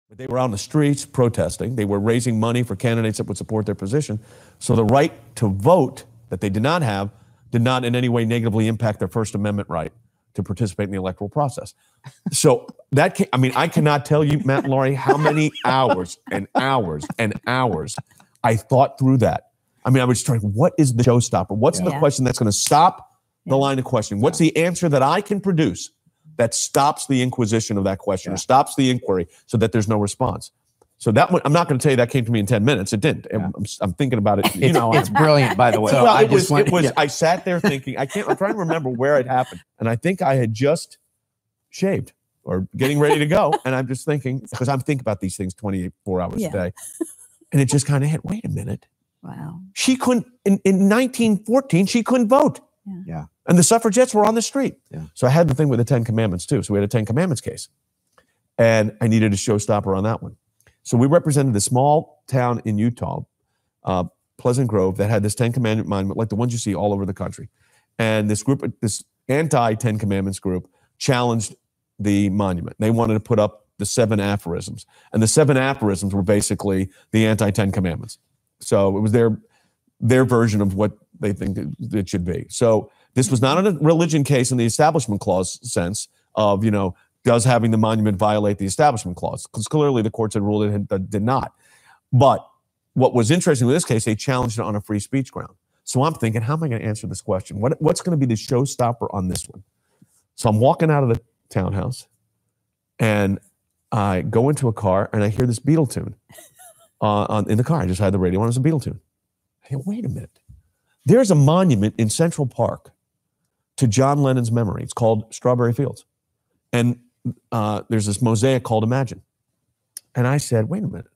But they were out on the streets protesting. They were raising money for candidates that would support their position. So the right to vote that they did not have did not in any way negatively impact their First Amendment right to participate in the electoral process. So that, I cannot tell you, Matt and Laurie, how many hours and hours and hours I thought through that. I was trying, what is the showstopper? What's the question that's going to stop the line of questioning? What's the answer that I can produce that stops the inquisition of that question or stops the inquiry so that there's no response? So that one, I'm not going to tell you that came to me in 10 minutes. It didn't. I'm thinking about it. It's brilliant, by the way. So I sat there thinking, I'm trying to remember where it happened. And I think I had just shaved or getting ready to go. And I'm just thinking, because I'm thinking about these things 24 hours a day. And it just kind of hit, wait a minute. Wow. She couldn't, in 1914, she couldn't vote. Yeah. And the suffragettes were on the street. Yeah. So I had the thing with the 10 Commandments too. So we had a 10 Commandments case. And I needed a showstopper on that one. So we represented a small town in Utah, Pleasant Grove, that had this 10 Commandment monument, like the ones you see all over the country. And this group, this anti-10 Commandments group, challenged the monument. They wanted to put up the 7 aphorisms. And the 7 aphorisms were basically the anti-10 Commandments. So it was their version of what they think it should be. So this was not a religion case in the Establishment Clause sense of, does having the monument violate the Establishment Clause? Because clearly the courts had ruled it did not. But what was interesting in this case, they challenged it on a free speech ground. So I'm thinking, how am I going to answer this question? What's going to be the showstopper on this one? So I'm walking out of the townhouse, and I go into a car, and I hear this Beatle tune in the car. I just had the radio on. It was a Beatle tune. I said, wait a minute. There's a monument in Central Park to John Lennon's memory. It's called Strawberry Fields. And there's this mosaic called Imagine. And I said, wait a minute.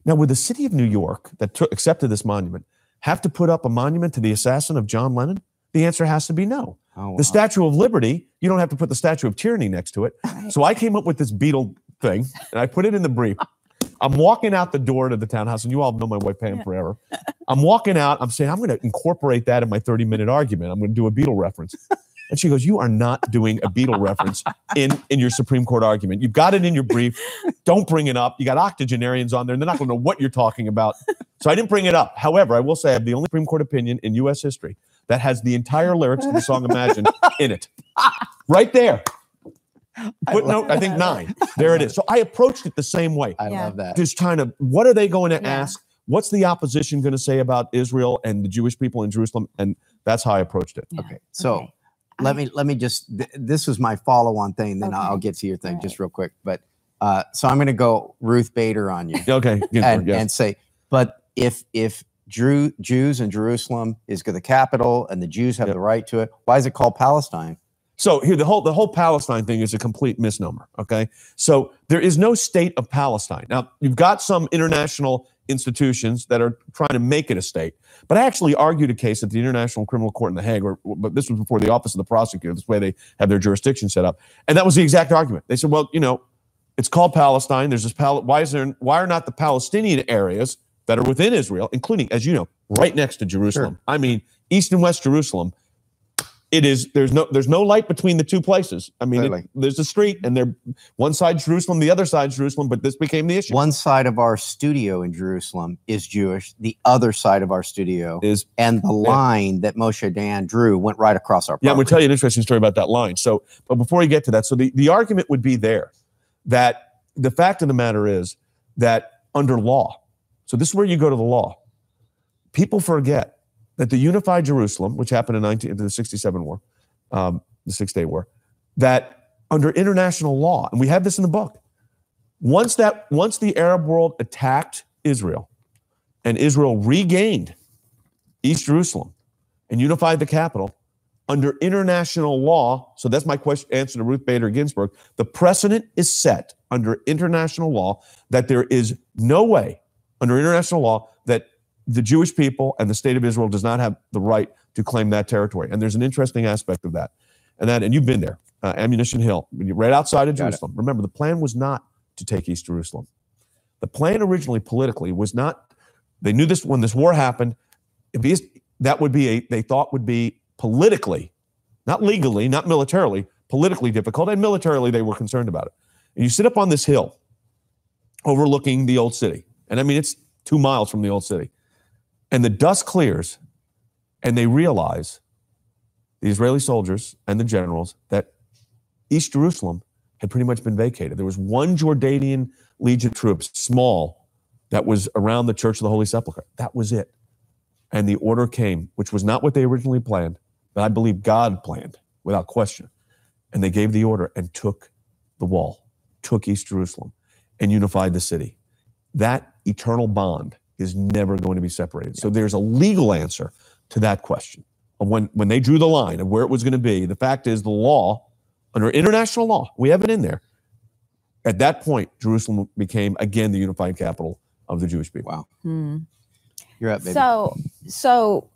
Now, would the city of New York that accepted this monument have to put up a monument to the assassin of John Lennon? The answer has to be no. Oh, wow. The Statue of Liberty, you don't have to put the Statue of Tyranny next to it. So I came up with this Beatle thing, and I put it in the brief. I'm walking out the door to the townhouse, and you all know my wife Pam forever. I'm walking out. I'm saying, I'm going to incorporate that in my 30-minute argument. I'm going to do a Beatle reference. And she goes, you are not doing a Beatle reference in your Supreme Court argument. You've got it in your brief. Don't bring it up. You got octogenarians on there, and they're not going to know what you're talking about. So I didn't bring it up. However, I will say I have the only Supreme Court opinion in U.S. history that has the entire lyrics to the song Imagine in it. Right there. Footnote, I think 9. There it is. So I approached it the same way. I love that. Just trying to, what are they going to ask? What's the opposition going to say about Israel and the Jewish people in Jerusalem? And that's how I approached it. Okay. So let me just, this was my follow-on thing, then I'll get to your thing just real quick. But so I'm going to go Ruth Bader on you. Okay. And say, but if Jews in Jerusalem is the capital and the Jews have the right to it, why is it called Palestine? So here, the whole Palestine thing is a complete misnomer, okay? So there is no state of Palestine. Now, you've got some international institutions that are trying to make it a state, but I actually argued a case at the International Criminal Court in The Hague, but this was before the Office of the Prosecutor, this way they have their jurisdiction set up, and that was the exact argument. They said, well, it's called Palestine. There's this why are not the Palestinian areas that are within Israel, including, as you know, right next to Jerusalem? Sure. I mean, East and West Jerusalem. It is, there's no light between the two places. I mean, there's a street, and one side's Jerusalem, the other side's Jerusalem, but this became the issue. One side of our studio in Jerusalem is Jewish. The other side of our studio is, and the line that Moshe Dan drew went right across our property. Yeah, I'm going to tell you an interesting story about that line. So, but before you get to that, so the argument would be there that the fact of the matter is that under law, so this is where you go to the law, people forget that the unified Jerusalem, which happened in the 67 war, the 6-Day War, that under international law, and we have this in the book, once the Arab world attacked Israel and Israel regained East Jerusalem and unified the capital, under international law, so that's my answer to Ruth Bader Ginsburg, the precedent is set under international law that there is no way under international law that the Jewish people and the state of Israel does not have the right to claim that territory. And there's an interesting aspect of that. And you've been there, Ammunition Hill, right outside of Jerusalem. Remember, the plan was not to take East Jerusalem. The plan originally politically was not, they knew this when this war happened, that would be they thought would be politically, not legally, not militarily, politically difficult, and militarily they were concerned about it. And you sit up on this hill, overlooking the old city. And I mean, it's 2 miles from the old city. And the dust clears, and they realize, the Israeli soldiers and the generals, that East Jerusalem had pretty much been vacated. There was one Jordanian legion of troops, small, that was around the Church of the Holy Sepulchre. That was it. And the order came, which was not what they originally planned, but I believe God planned, without question. And they gave the order and took the wall, took East Jerusalem, and unified the city. That eternal bond is never going to be separated. So there's a legal answer to that question. When they drew the line of where it was going to be, the fact is the law, under international law, we have it in there. At that point, Jerusalem became, again, the unified capital of the Jewish people. Wow. Hmm. You're up, baby. So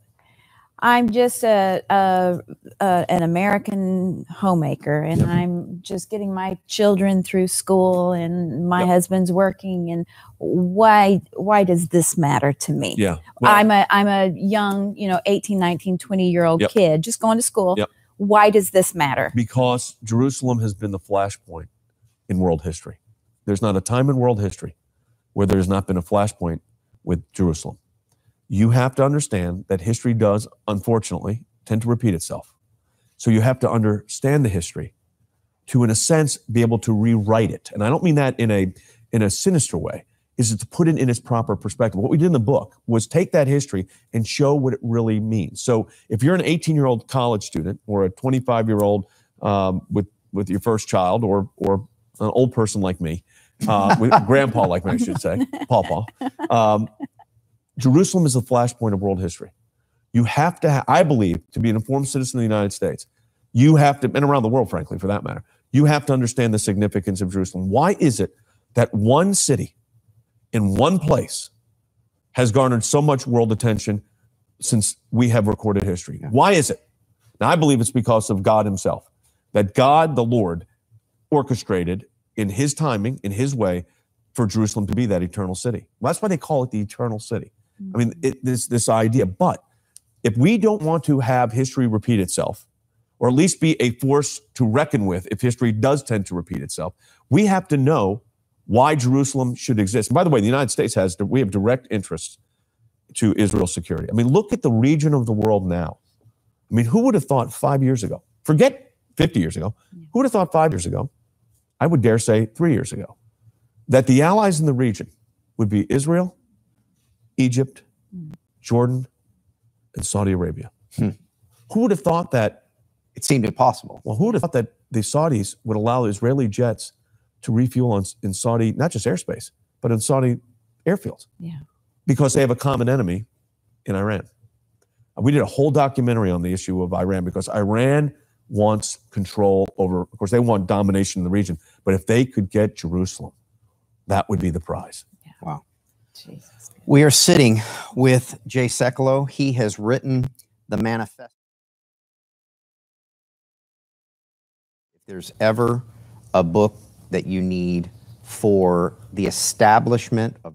I'm just an American homemaker, and I'm just getting my children through school, and my husband's working. And why does this matter to me? Yeah. Well, I'm a young, 18, 19, 20-year-old kid just going to school. Yep. Why does this matter? Because Jerusalem has been the flashpoint in world history. There's not a time in world history where there's not been a flashpoint with Jerusalem. You have to understand that history does, unfortunately, tend to repeat itself. So you have to understand the history to, in a sense, be able to rewrite it. And I don't mean that in a sinister way. Is it to put it in its proper perspective. What we did in the book was take that history and show what it really means. So if you're an 18-year-old college student or a 25-year-old with your first child, or an old person like me, with grandpa like me, I should say, Pawpaw, Jerusalem is the flashpoint of world history. You have to, I believe, to be an informed citizen of the United States, you have to, and around the world, frankly, for that matter, you have to understand the significance of Jerusalem. Why is it that one city in one place has garnered so much world attention since we have recorded history? Why is it? Now, I believe it's because of God himself, that God, the Lord, orchestrated in his timing, in his way, for Jerusalem to be that eternal city. Well, that's why they call it the eternal city. I mean, this idea. But if we don't want to have history repeat itself, or at least be a force to reckon with if history does tend to repeat itself, we have to know why Jerusalem should exist. And by the way, the United States we have direct interests to Israel's security. I mean, look at the region of the world now. I mean, who would have thought 5 years ago, forget 50 years ago, who would have thought 5 years ago, I would dare say 3 years ago, that the allies in the region would be Israel, Egypt, Jordan, and Saudi Arabia. Who would have thought that? It seemed impossible. Well, who would have thought that the Saudis would allow Israeli jets to refuel in Saudi, not just airspace, but in Saudi airfields? Yeah. Because they have a common enemy in Iran. We did a whole documentary on the issue of Iran, because Iran wants control over, of course, they want domination in the region, but if they could get Jerusalem, that would be the prize. Yeah. Wow. Jesus. We are sitting with Jay Sekulow. He has written the manifesto. If there's ever a book that you need for the establishment of